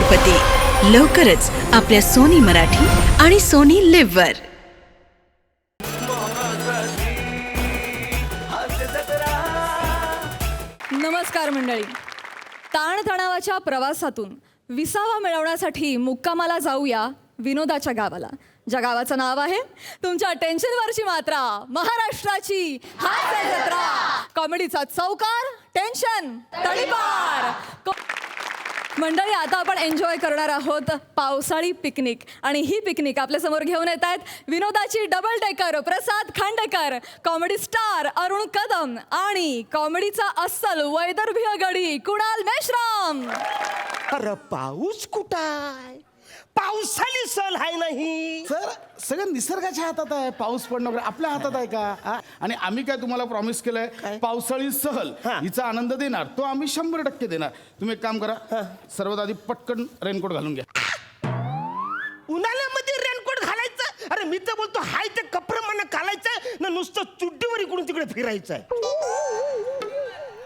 गणपती लवकरच आपल्या सोनी मराठी आणि सोनी लिव्ह वर. नमस्कार मंडळी. ताणतणावाच्या प्रवासातून विसावा मिळवण्यासाठी मुक्कामाला जाऊया विनोदाच्या गावाला. ज्या गावाचं नाव आहे तुमच्या टेन्शनवरची मात्रा, महाराष्ट्राची हास्य जत्रा. कॉमेडीचा चौकार, टेन्शन तडीपार. मंडळी, आता आपण एन्जॉय करणार आहोत पावसाळी पिकनिक. आणि ही पिकनिक आपल्यासमोर घेऊन येत आहेत विनोदाची डबल डेकर प्रसाद खांडेकर, कॉमेडी स्टार अरुण कदम आणि कॉमेडीचा अस्सल वैदर्भीय गडी कुणाल मेश्राम. अरे पाऊस कुठाय? पावसाली सल आहे नाही सर, सगळं निसर्गाच्या हातात आहे. पाऊस पडणं वगैरे आपल्या हातात आहे का? आणि आम्ही काय तुम्हाला प्रॉमिस केलंय, पावसाळी सहल हिचा आनंद देणार, तो आम्ही 100% देणार. तुम्ही एक काम करा, सर्वात आधी पटकन रेनकोट घालून घ्या. उन्हाळ्यामध्ये रेनकोट घालायचं? अरे मी तर बोलतो हाय ते कपडे घालायचं ना, नुसतं चुड्डीवर इकडून तिकडे फिरायचंय.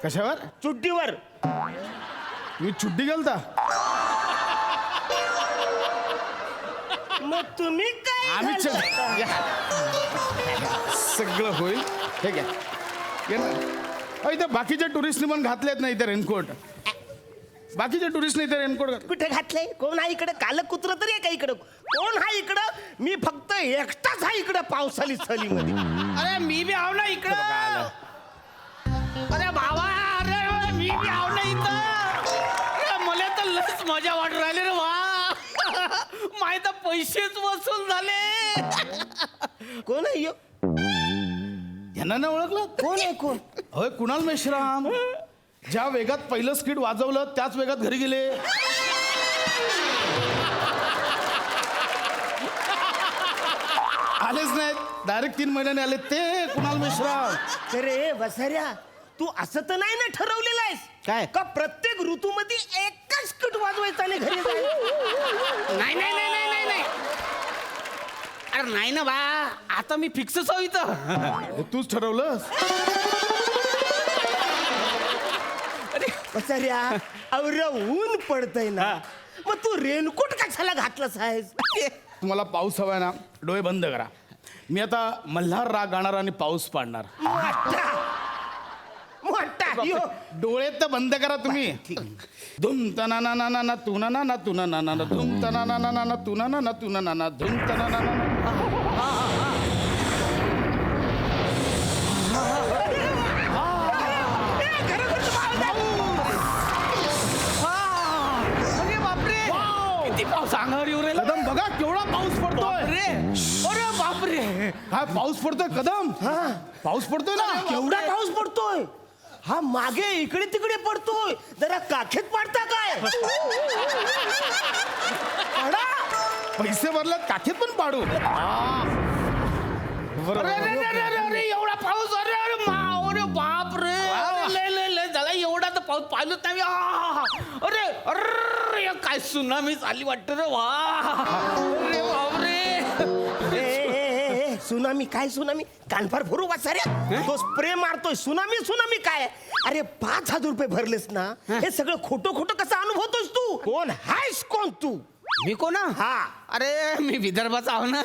कशावर? चुड्डीवर. तुम्ही चुड्डी घालता? मग तुम्ही काय आम्ही सगळं होईल. हे घ्या. इथे बाकीच्या टुरिस्टनी पण घातलेत नाही इथे रेनकोट. बाकीच्या टुरिस्टने इथे रेनकोट कुठे घातलंय? कोण आहे इकडे? काल कुत्र तरी आहे का इकडं? कोण आहे इकडं? मी फक्त एकटाच आहे इकडं पावसाळी सहलीमध्ये. अरे मी बी आव ना इकडं. अरे भावा, अरे मी बी आव ना इथं. अरे मला तर लस मजा वाटू राहिली रे वा. माय तर पैसेच वसूल झाले. कोण आहे ह्यो? यांना नाही ओळखलं? कोण आहे कोण? होय, कुणाल मेश्राम. ज्या वेगात पहिलं स्किट वाजवलं त्याच वेगात घरी गेले. आलेच नाहीत, डायरेक्ट 3 महिन्याने आले ते कुणाल मेश्राम. अरे बसाऱ्या, तू असं तर नाही ना ठरवलेलं आहेस काय? का प्रत्येक ऋतूमध्ये एकच स्किट वाजवायचा आणि घरी जायचं? नाही नाही नाही नाही नाही नाही. अरे नाही ना बा, आता मी फिक्सच आहो इथं. हे तूच ठरवलंस? बसाऱ्या, अवर ऊन पडतय ना, मग तू रेनकोट कशाला घातलास आहेस? तुम्हाला पाऊस हवाय ना, डोळे बंद करा. मी आता मल्हार राग गाणार आणि पाऊस पाडणार. मोठा यो. डोळे तर बंद करा तुम्ही. धुम तना ना ना ना तू ना ना तू ना ना ना धुम तना ना ना ना तू ना ना तू ना ना धुम तना ना ना. अरे बापरे, किती पाऊस अंगावर येऊ राहिला. कदम बघा केवढा पाऊस पडतोय. अरे बापरे. काय पाऊस पडतोय कदम? पाऊस पडतोय ना. केवढा पाऊस पडतोय. हा मागे इकडे तिकडे पडतोय. जरा काखेत पाडता काय? पाडा. पैसे भरले काखेत पण पाडू. अरे अरे अरे अरे अरे एवढा पाऊस. अरे अरे अरे बाप रे. अरे लय लय लय झाला. एवढा तर पाऊस पाहिलंच नाही. अरे अरे काय सुनामी चालली वाटतं रे वा. अरे बाप रे. सुनामी काय? सुनामी कानफार भरू वाचाऱ्या. तो स्प्रे मारतोय. सुनामी सुनामी काय? अरे 5,000 रुपये भरलेस ना, हे सगळं खोटं खोटं कसं अनुभवतोस तू? कोण हायस कोण तू? मी कोण? हा. अरे मी विदर्भाचा आहो ना.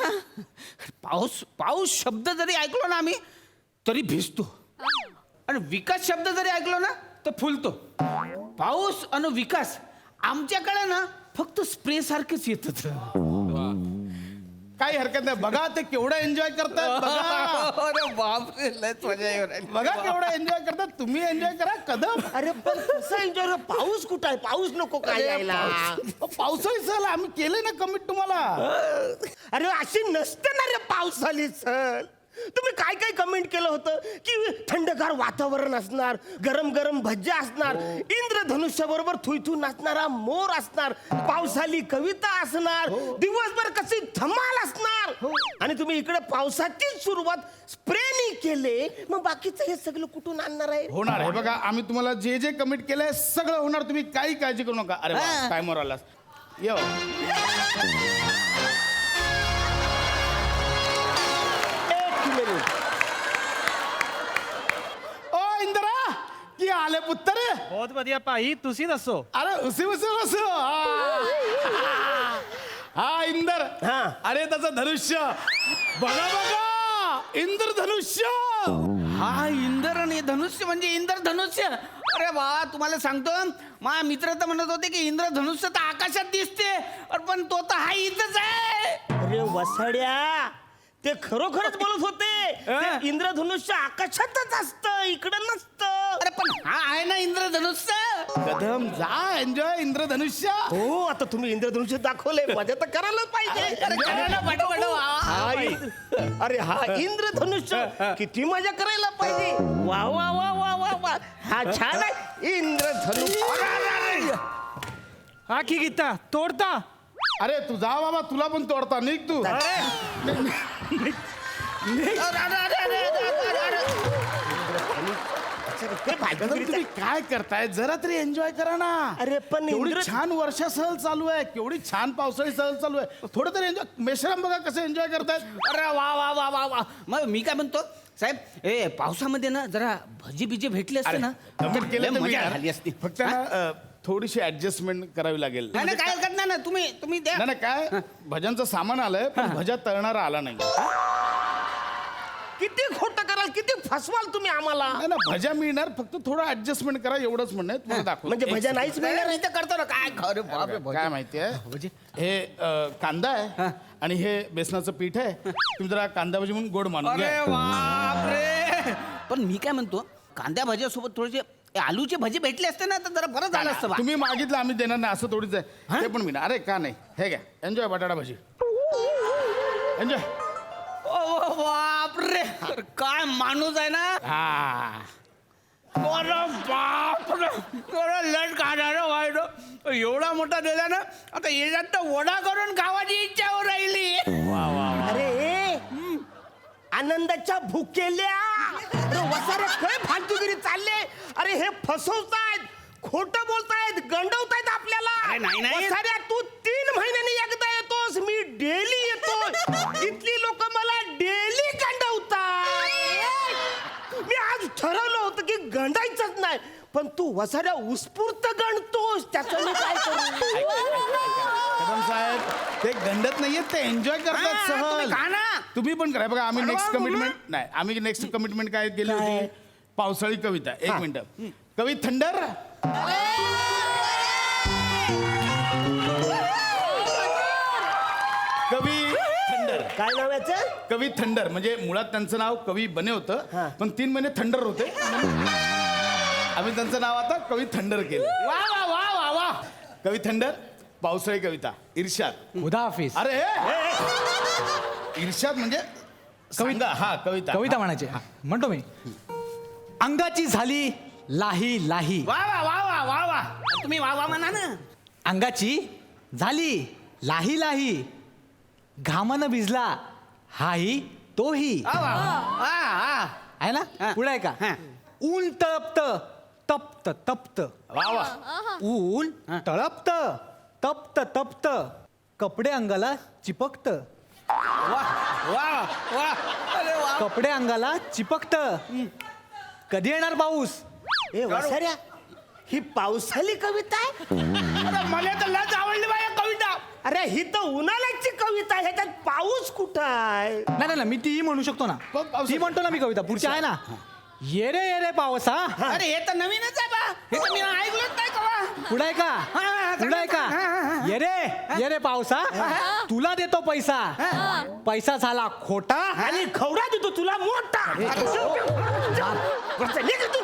पाऊस पाऊस शब्द जरी ऐकलो ना आम्ही तरी भिजतो. आणि विकास शब्द जरी ऐकलो ना तर फुलतो. पाऊस आणि विकास आमच्याकडे ना फक्त स्प्रे सारखेच येत. काही हरकत नाही. बघा ते केवढं एन्जॉय करतात. बघा अरे बापरे, लयच मजा येऊ राहिली. बघा केवढं एन्जॉय करतात. तुम्ही एन्जॉय करा कदम. अरे पण कसं एन्जॉय? पाऊस कुठं आहे? पाऊस नको काय यायला? पावसाळी सहल आम्ही केले ना कमिट तुम्हाला. अरे अशी नसते ना रे पावसाळी सहल. तुम्ही काय काय कमेंट केलं होतं की थंडगार वातावरण असणार, गरम गरम भज्या असणार, इंद्रधनुष्याबरोबर थुईथू नाचणारा मोर असणार, पावसाळी कविता असणार, दिवसभर कशी धमाल असणार. आणि तुम्ही इकडे पावसाची सुरुवात स्प्रेनी केले, मग बाकीचं हे सगळं कुठून आणणार आहे? होणार आहे बघा. आम्ही तुम्हाला जे जे कमिट केलंय सगळं होणार. तुम्ही काही काळजी करू नका. अरे टाइमवर आलास. ये ओ इंदिरा की आले पुत्र. बहुत बढ़िया भाई, तुसी दसो। अरे उसी उसी हा इंदर हा. अरे त्याचं धनुष्य बघा बघा इंद्रधनुष्य. हा इंद्र आणि धनुष्य म्हणजे इंद्रधनुष्य. अरे वा, तुम्हाला सांगतो माझा मित्र तर म्हणत होते की इंद्रधनुष्य तर आकाशात दिसते, अरे पण तो तर हा इथंच आहे. अरे वसाड्या, ते खरोखरच बोलत होते. ते इंद्रधनुष्य आकाशातच असतं, इकडं नसतं. अरे पण हा आहे ना इंद्रधनुष्य. कदम जा एन्जॉय इंद्रधनुष्य. हो, आता तुम्ही इंद्रधनुष्य दाखवले, मजा तर करायला पाहिजे. अरे करा ना, पाठव. हा अरे हा इंद्रधनुष्य, किती मजा करायला पाहिजे. वा वा वा वा वा वा, हा छान आहे इंद्रधनुष्य. हा की गीता तोडता. अरे तू जा बाबा, तुला पण तोडता. निघ तू. कदम तुम्ही काय करताय, जरा तरी एन्जॉय करा ना. अरे पण केवढी इंद्र- छान वर्षा सहल चालू आहे, केवढी छान पावसाळी सहल चालू आहे. थोडं तरी एन्जॉय. मेश्राम बघा कसं एन्जॉय करतायत. अरे वा वा वा वा वा. मग मी काय म्हणतो साहेब, ए पावसामध्ये ना जरा भजी बिजी भेटले असते ना, कमेंट केलं तर मजा मी झाली असती. फक्त ना थोडीशी ऍडजस्टमेंट करावी लागेल. नाही काय हरकत नाही ना, तुम्ही द्या. नाही काय भजनचं सामान आलंय, पण भजा तळणारा आला नाही. किती खोटं कराल, किती फसवाल तुम्ही आम्हाला. नाही ना, भजा मिळणार, फक्त थोडं ऍडजस्टमेंट करा एवढंच म्हणणं आहे. तुम्हाला दाखव म्हणजे भजा नाहीच मिळणार. नाही तर करतो ना काय खरं बाप रे, काय माहितीये, हे कांदा आहे आणि हे बेसनाचं पीठ आहे. तुम्ही जरा कांदा भजी म्हणून गोड मानून अरे घ्या. बापरे. पण मी काय म्हणतो, कांद्या भाज्यासोबत थोडेसे आलूचे भजी भेटले असते ना तर जरा बरं झालं असतं बा. तुम्ही मागितलं आम्ही देणार नाही असं थोडीच आहे. ते पण मी अरे का नाही, हे घ्या एन्जॉय बटाटा भजी एन्जॉय. ओ बापरे, अरे काय माणूस आहे ना. हा अरे बापरे, अरे लट काढायला वाईट. एवढा मोठा दिला ना, आता याच्यात तर वडा करून खावाची इच्छा हो राहिली. अरे आनंदाच्या भुकेल्या. अरे वसारे काय फालतूगिरी चालले. अरे हे फसवतायत, खोटं बोलतायत, गंडवतायत आपल्याला. अरे नाही. वसाऱ्या, तू 3 महिन्यांनी एकदा येतोस, मी डेली येतो. इथली लोक मला डेली गंडवतात. मी आज ठरवलं होतं की गंडायचंच नाही, पण तू वसाऱ्या उत्स्फूर्त गणतोस, त्याचं मी काय करू. कदम साहेब, ते गंडत नाहीयेत, ते एन्जॉय करतात हा, तुम्ही सहल. खा ना. तुम्ही पण करा. बघा आम्ही अरे नेक्स्ट वा, कमिटमेंट नाही, आम्ही नेक्स्ट कमिटमेंट काय केली होती, पावसाळी कविता. एक मिनिट, कवी थंडर. कवी थंडर. काय नाव याचं. कवी थंडर म्हणजे मुळात त्यांचं नाव कवी बने होतं, पण 3 महिने थंडर होते. आम्ही त्यांचं नाव आता कवी थंडर केलं. वा वा वा वा वा. कवी थंडर, पावसाळी कविता, इर्षाद. उदा हाफिज. अरे इर्षाद म्हणजे कविता. हा कविता. कविता म्हणायची म्हणतो मी. अंगाची झाली लाही लाही. वा वा वा वा वा वा. तुम्ही वा वा म्हणा ना. अंगाची झाली लाही लाही. घामानं भिजला हाही तोही. वा वा वा. आहे हा. ना, पुढे आहे का. हा. ऊन तळपत तप्त तप्त. वा वा. ऊन तळपत तप्त तप्त. कपडे अंगाला चिपकत. वा वा वा. अरे वा. कपडे अंगाला चिपकत. कधी येणार पाऊस. ए वसाऱ्या, ही पावसाळी कविता आहे. अरे मला तर लच आवडली बा या कविता. अरे ही तर उन्हाळ्याची कविता आहे, ह्याच्यात पाऊस कुठं आहे. नाही मी तीही म्हणू शकतो ना. ती म्हणतो ना मी कविता. पुढची आहे ना, ये रे पावसा. अरे हे तर नवीनच आहे बा. हे तर मी ऐकलंच नाही कवा. पुढे आहे का. पुढे आहे का. ये रे पावसा. तुला देतो पैसा. पैसा झाला खोटा. आणि खवडा देतो तुला मोठा. वरचं निघ तू.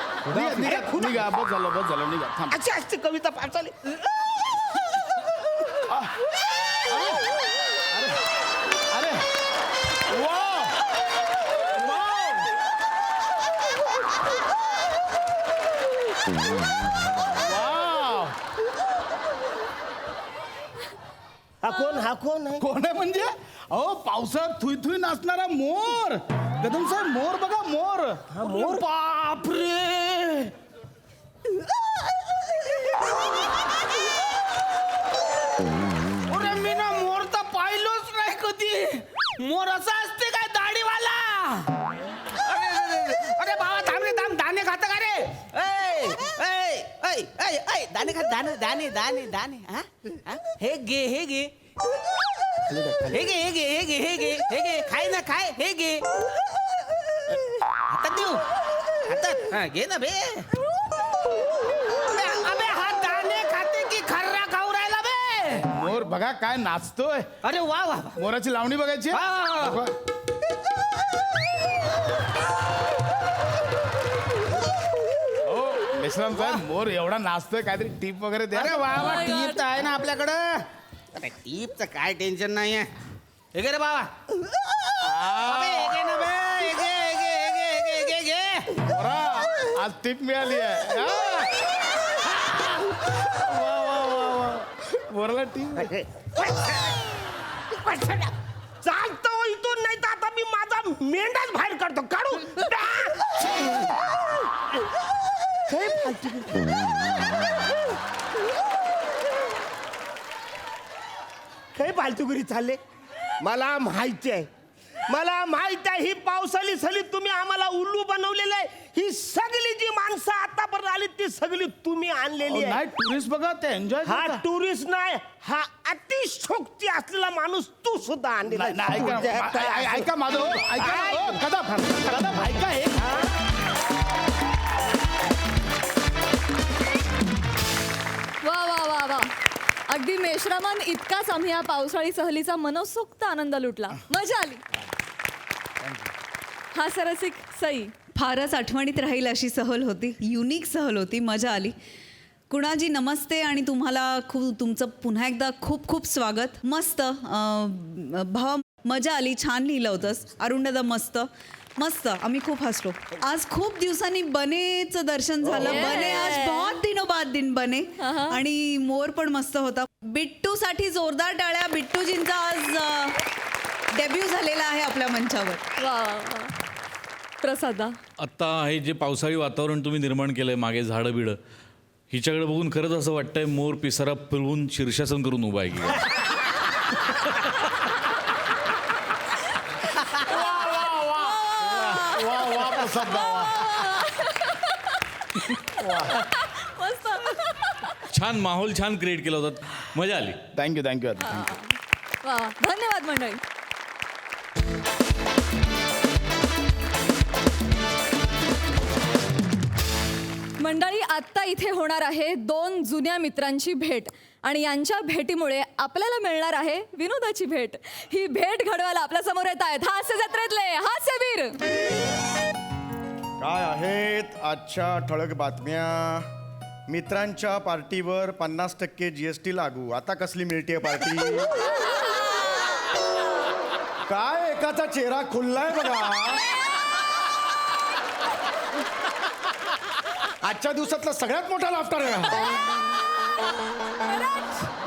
निघा, बस झालं निघा. थांब. अशी असते कविता पावसाळी. अरे वा. हा कोण आहे. कोण आहे म्हणजे, अहो पावसात थुई थुई नाचणारा मोर. कदम साहेब, मोर बघा, मोर. मोर. बापरे. अरे मी ना मोर तर पाहिलोच नाही कधी. मोर असा असते काय दाढीवाला. अरे बाबा थांब रे थांब. दाणे खात का रे. ए, ए, ए, ऐ ऐ ऐ दाणे खा दाणे दाणे दाणे दाणे हा हा? हे घे हे घे हे घे हे घे हे घे हे घे हे घे खाय ना खाय हे घे हातात देऊ हातात हा घे ना बे अबे हा दाणे खाते की खर्रा खाऊ राहिला बे मोर बघा काय नाचतोय. अरे वा वा वा. मोराची लावणी बघायची आहे? हा. दाखवा. हो मेश्राम साहेब मोर एवढा नाचतोय काहीतरी टीप वगैरे द्या. अरे वा वा Oh my God. टीप तर आहे ना आपल्याकडं अरे टीपचं काय टेन्शन नाही आहे हे घे रे बाबा अबे, हे घे ना बे हे घे हे घे हे घे हे घे हे घे मोरा, आज टीप मिळाली आहे. वा, वा, वा, वा. मोराला टीप चालतो इथून, नाही तर आता मी माझा मेंढाच बाहेर काढतो. काढू काय फालतू. काय फालतूगिरी चालले. मला माहिती आहे, मला माहिती आहे ही पावसाळी सली तुम्ही आम्हाला उल्लू बनवलेलं आहे. ही सगळी जी माणसं आतापर्यंत आली ती सगळी तुम्ही आणलेली आहे. नाही टुरिस्ट बघा ते एन्जॉय हा टुरिस्ट नाही, हा अतिशोक्ती असलेला माणूस तू सुद्धा आणलेला आहे. ऐका माझं हो, ऐका हो, कदम ऐका हे वा वा वा वा, अगदी मेश्रामान इतकाच आम्ही या पावसाळी सहलीचा मनसोक्त आनंद लुटला. मजा आली. हा सरसिक सई. फारच आठवणीत राहील अशी सहल होती, युनिक सहल होती, मजा आली. कुणाजी नमस्ते आणि तुम्हाला तुमचं पुन्हा एकदा खूप खूप स्वागत. मस्त भावा मजा आली, छान लिहिलं होतंस. अरुण दादा मस्त मस्त, आम्ही खूप हसलो. आज खूप दिवसांनी बनेचं दर्शन झालं. बने आज बहुत दिनों बाद दिन बने. आणि मोर पण मस्त होता. बिट्टूसाठी जोरदार टाळ्या. बिट्टूजींचा आज डेब्यू झालेला आहे आपल्या मंचावर. वा वा वा. प्रसादा. आत्ता हे जे पावसाळी वातावरण तुम्ही निर्माण केलं आहे, मागे झाडं बिडं, हिच्याकडे बघून खरंच असं वाटतंय मोर पिसारा फिरवून शीर्षासन करून उभा आहे की काय. वा वा प्रसाद भावा. मस्त. छान माहोल छान क्रिएट केला होता, मजा आली. थँक्यू थँक्यू वा वा. धन्यवाद मंडळी. मंडळी आत्ता इथे होणार आहे दोन जुन्या मित्रांची भेट आणि यांच्या भेटीमुळे आपल्याला मिळणार आहे विनोदाची भेट. ही भेट घडवायला आपल्या समोर येत आहेत हास्य जत्रेतले हास्यवीर. काय आहेत आजच्या ठळक बातम्या. मित्रांच्या पार्टीवर 50% GST लागू. आता कसली मिळतीये पार्टी. काय एकाचा चेहरा खुललाय बघा. आजच्या दिवसातला सगळ्यात मोठा लाफ्टर आहे.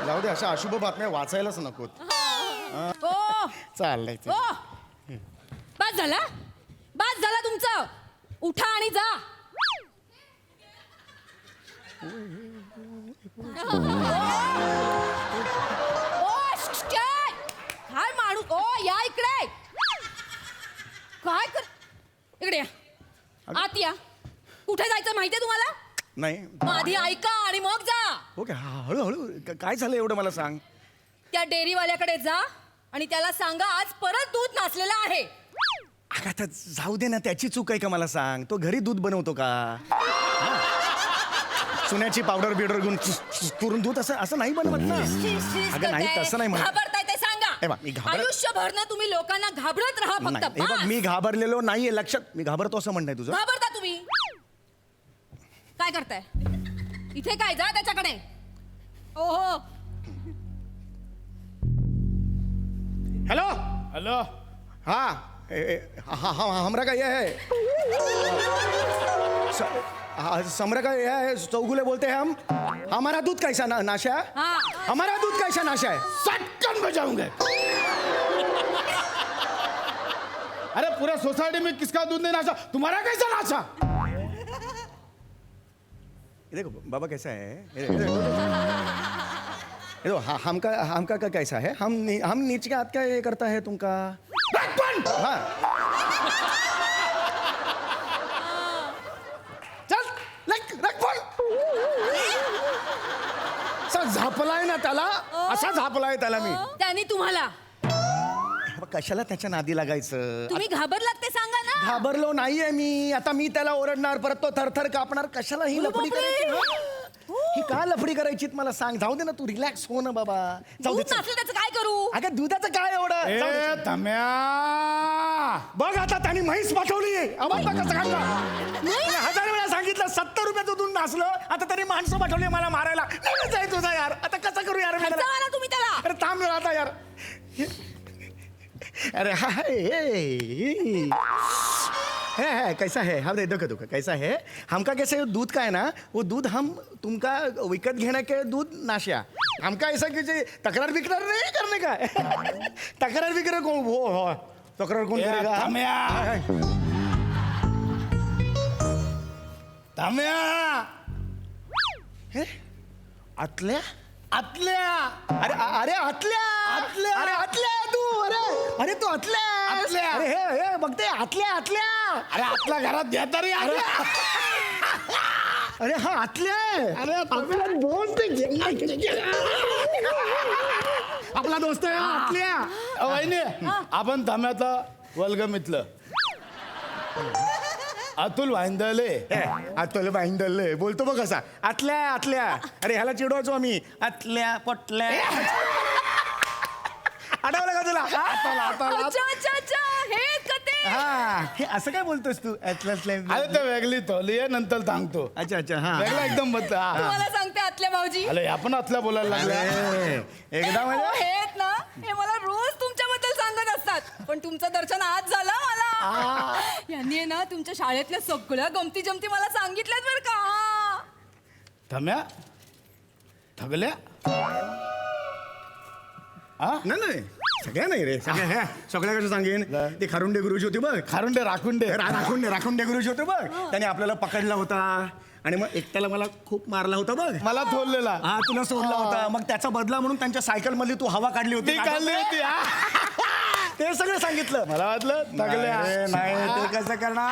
जाऊ दे, अशा अशुभ बातम्या वाचायलाच नकोत. चाललंय बस झाला तुमचं. उठा आणि जा. काय माणूस. ओ या इकडे. काय कर इकडे या. आत या. कुठे जायचं माहितीये तुम्हाला. नाही आधी ऐका आणि मग जा. ओके, हळूहळू काय झालं एवढं मला सांग. त्या डेअरीवाल्याकडे जा आणि त्याला सांगा आज परत दूध नासलेलं आहे. अगं आता जाऊ दे ना, त्याची चूक आहे का मला सांग. तो घरी दूध बनवतो का. चुन्याची पावडर बिवडर घेऊन करून दूध असं नाही बनवत ना. अगं नाही, तसं नाही म्हणत. घाबरताय ते सांगा. हे बघ, मी आयुष्यभर ना तुम्ही लोकांना घाबरत राहा फक्त. नाही, हे बघ, मी घाबरलेलो नाहीये. लक्षात, मी घाबरतो असं म्हणणं आहे तुझं. घाबरता तुम्ही. काय करताय इथे. काय जा त्याच्याकडे. ओहो. हेलो हॅलो हाँ हमरा का ये है समरा का ये है. चौगुले बोलते हैं हम. हमारा दूध कैसा नाशा है. हाँ. हमारा दूध कैसा नाशा है. सटकन बजाऊंगे. अरे पूरा सोसाइटी में किसका दूध नहीं नाचा, तुम्हारा कैसा नाचा. ये देखो बाबा कैसा है. ये देखो हमका का कैसा है. हम नीचे के हाथ का ये करता है तुमका. हाँ चल रख फोन. झापलाय ना त्याला, असा झापलाय त्याला मी. त्यांनी तुम्हाला कशाला त्याच्या नादी लागायचं? तुम्ही घाबरलात ते सांगा ना. घाबरलो नाहीये मी. आता मी त्याला ओरडणार, परत तो थरथर कापणार. कशाला ही लफडी बापरे. करायची? ही का लफडी करायची मला सांग. जाऊ दे ना, तू रिलॅक्स हो ना बाबा. जाऊ दूध दे. नसलं त्याचं काय करू. अगं दुधाचं काय एवढं? जाऊ दे. ए धम्या, बघ आता त्यांनी म्हैस पाठवली. आवाज बघ कसा काढला. मी 1000 वेळा सांगितलं 70 रुपयाचं दूध नासलं. आता त्यांनी माणसं पाठवली मला मारायला. नाही जाय तुझा यार. आता कसं करू यार? खर्च आला तुम्ही त्याला. अरे थांब जरा आता यार. अरे है कैसा है? हाँ देखो देखो कैसा है. हमका कैसे दूध का है ना, वो दूध हम तुमका विकत घेने के दूध नाश्या. हमका ऐसा किसी तक्रार बिकरार नहीं करने का. तक्रार बिकरार कौन वो हो तक्रार कौन ए करेगा? धम्या, धम्या, हे? आतल्या आतल्या. अरे अरे आतल्या आतल्या. अरे आतल्या तू. अरे अरे तू आतल्या. आतल्या. अरे हे बघते आतल्या आतल्या. अरे आतल्या घरात द्या तरी. अरे हा आतल्या आहे. अरे आपला दोस्त आपला दोस्त आहे हा आतल्या. वहिनी, आपण धम्याचा वल्गमितलं अतुल वांदले. आतलं बांधले बोलतो बघ कसा. आतल्या आतल्या. अरे ह्याला चिडवायचो आम्ही. आतल्या पटल्या. आठवलं का तुला? अच्छा अच्छा अच्छा हे कते. हा हे असं काय बोलतोस तू? अरे ते वेगळी थोली आहे, नंतर सांगतो. अच्छा अच्छा हा वेगळा एकदम बदल. तुम्हाला सांगते आतल्या भाऊजी. अरे आपण आतल्या बोलायला लागल्या. एकदा अहो, म्हणजे हे आहेत ना हे मला रोज तुमच्याबद्दल सांगत असतात. पण तुमचं दर्शन आज झालं मला. यांनी आहे ना तुमच्या शाळेतल्या सगळ्या गमती जमती मला सांगितल्यात बरं का. धम्या थगल्या. नाही सगळ्या नाही रे. सगळ्या कसं सांगेन. ते खारुंडे गुरुजी होते बघ. खारुंडे राखुंडे. राखुंडे गुरुजी होते बघ. त्याने आपल्याला पकडला होता आणि मग एकट्याला मला खूप मारला होता बघ. मला थोरलेला. हा तुला सोडला होता. मग त्याचा बदला म्हणून त्यांच्या सायकल मध्ये तू हवा काढली होती. ती काढली होती. ते सगळं सांगितलं. मला वाटलं थगल्या. नाही ते कसं करणार.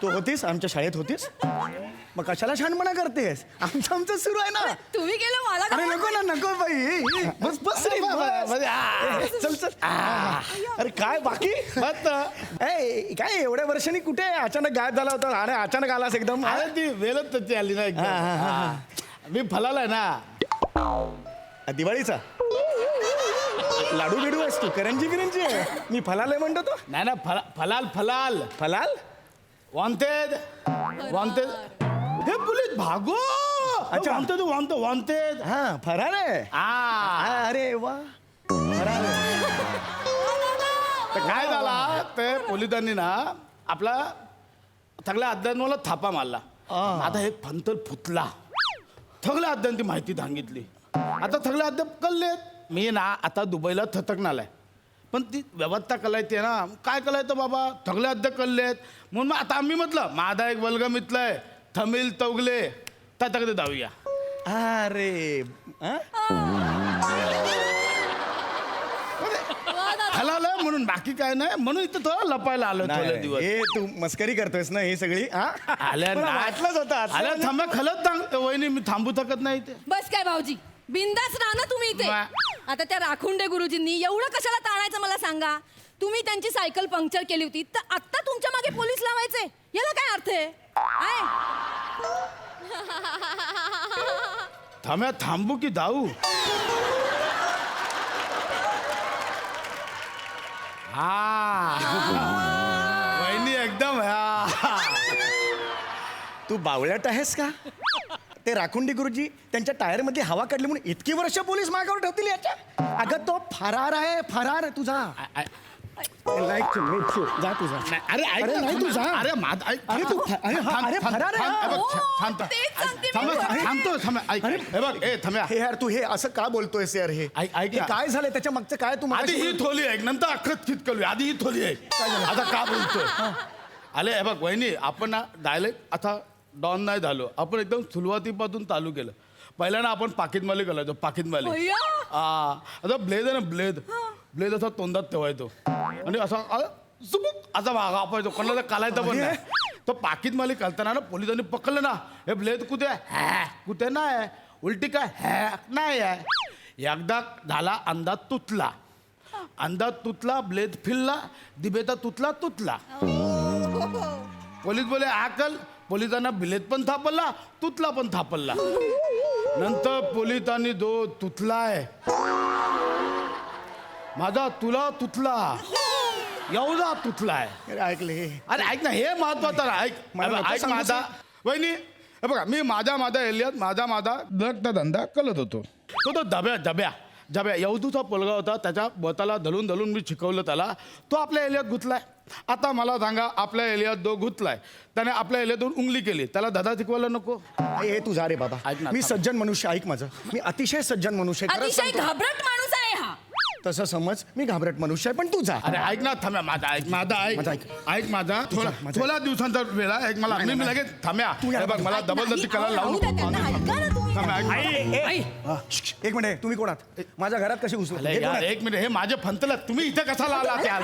तू होतीस आमच्या शाळेत होतीस. मग कशाला शहाणपणा करतेस? आमचं सुरू आहे ना. तुम्ही गेलं मला अरे नको ना नको बाई. बस बस रे बस. चल चल. अरे काय बाकी काय एवढ्या वर्षांनी कुठे अचानक गायब झाला होता आणि अचानक आलास एकदम. अरे ती वेलच त्याची आली ना एकदम. मी फलाला आहे ना. दिवाळीचा लाडू बिडू आहेस तू. करंजी बिरंजी आहे. मी फलाले म्हणतो तो. नाही ना फलाल फलाल फलाल वॉन्टेड वॉन्टेड. हे पोलीस भागो. अच्छा. Wanted wanted. हा फरार आहे. अरे वा फरार आहे. तर काय झाला ते पोलिसांनी ना आपला सगळ्या अध्यायांना थापा मारला. आता एक फंतर फुटला. सगळ्या अध्यायांची माहिती सांगितली. आता सगळे अद्याप कळलेत. मी ना आता दुबईला थटकणार आहे. पण ती व्यवस्था कलायची ना. काय कलायचं बाबा. सगळे अद्याप कळलेत म्हणून मग आता आम्ही म्हटलं माझा एक वल्ग मित्र आहे थमिल तवगले त्याच्याकडे जाऊया. अरे हलाल म्हणून बाकी काय नाही. म्हणून इथं थोडं लपायला आलो थोडे दिवस. हे तू मस्करी करतोयस ना ही सगळी. आल्या मला वाटलंच होतं. आल्या थांबा खलत सांगतो वहिनी मी थांबू शकत नाही ते. बस काय भाऊजी बिंदास राहा ना तुम्ही इथे. आता त्या राखुंडे गुरुजींनी एवढं कशाला ताणायचं मला सांगा. तुम्ही त्यांची सायकल पंक्चर केली होती तर आत्ता तुमच्या मागे पोलीस लावायचे याला काय अर्थ आहे. थांब्या थांबू की जाऊ. वहिनी एकदम तू बावळ्यात आहेस का? ते राखुंडी गुरुजी त्यांच्या टायर मध्ये हवा काढली म्हणून इतकी वर्ष पोलीस मागावर ठेवतील याच्या. अगं तो फरार आहे फरार. तुझा जा तुझा. अरे ऐक अरे ना, नाही तू जा. अरे माझ ऐक. अरे तू अरे फरार आहे हा. तेच सांगते मी. थांबतो थांब ऐक. हे बघ ए थांब्या. हे यार तू हे असं का बोलतोयस यार. हे ऐक हे ना. काय झालंय त्याच्या मागचं काय तू आधी ही थोली आहे नंतर अख्खत फित करूया. आधी ही थोली आहे आता का बोलतोय. आले हे बघ वहिनी आपण ना डायरेक्ट आता डॉन नाही झालो. आपण एकदम सुरुवातीपासून चालू केलं. पहिल्यांदा आपण पाकिटमाली घालायचो. पाकिटमाली भैया. आता ब्लेड आहे ना ब्लेड. ब्लेड असा तोंडात ठेवायचो आणि असा सुबुक असा वागा पाहिजे कोणाला कालायचं पण नाही. तो पाकिट मालिक कळताना ना पोलिसांनी पकडलं ना हे ब्लेड कुठे आहे कुठे नाही उलटी काय नाही आहे. एकदा झाला अंदाज तुटला ब्लेड फिरला दिबेता तुटला पोलीस बोले आकल पोलिसांना ब्लेड पण थापडला तुटला पण थापडला. नंतर पोलिसांनी तुटलाय माझा तुला तुटला एवढा तुटलाय. अरे ऐकले अरे ऐक ना हे महत्वाचं आहे. ऐक माझा वहिनी हे बघा मी माझ्या एरियात माझा ड्रगचा धंदा करत होतो. तो डब्या यवदूचा पोलगा होता त्याच्या बोताला धलून मी शिकवलं त्याला. तो आपल्या एरियात गुंतलाय. आता मला सांगा आपल्या एरियात गुंतलाय त्याने आपल्या एरियातून उंगली केली त्याला धंदा शिकवायला नको. हे तू जा रे बाबा. ऐक ना, मी थांब. सज्जन मनुष्य ऐक माझं. मी अतिशय सज्जन मनुष्य आहे. खरंच अतिशय सांगतो. घाबरट माणूस आहे हा. तसं समज मी घाबरट मनुष्य आहे पण तू जा. अरे ऐक ना थांब्या माझा ऐक माझा थोड्या दिवसांचा वेळ आहे. ऐक मला मी लगेच थांब्या तू या हे बघ मला जबरदस्ती करायला लावू राहू द्या त्यांना, ऐका ना तुम्ही. थांब्या, ऐक. हा, एक मिनिट तुम्ही कोणात माझ्या घरात कशी घुसू अरे यार एक मिनिट हे माझे फंतलत तुम्ही इथे कशाला आलात यार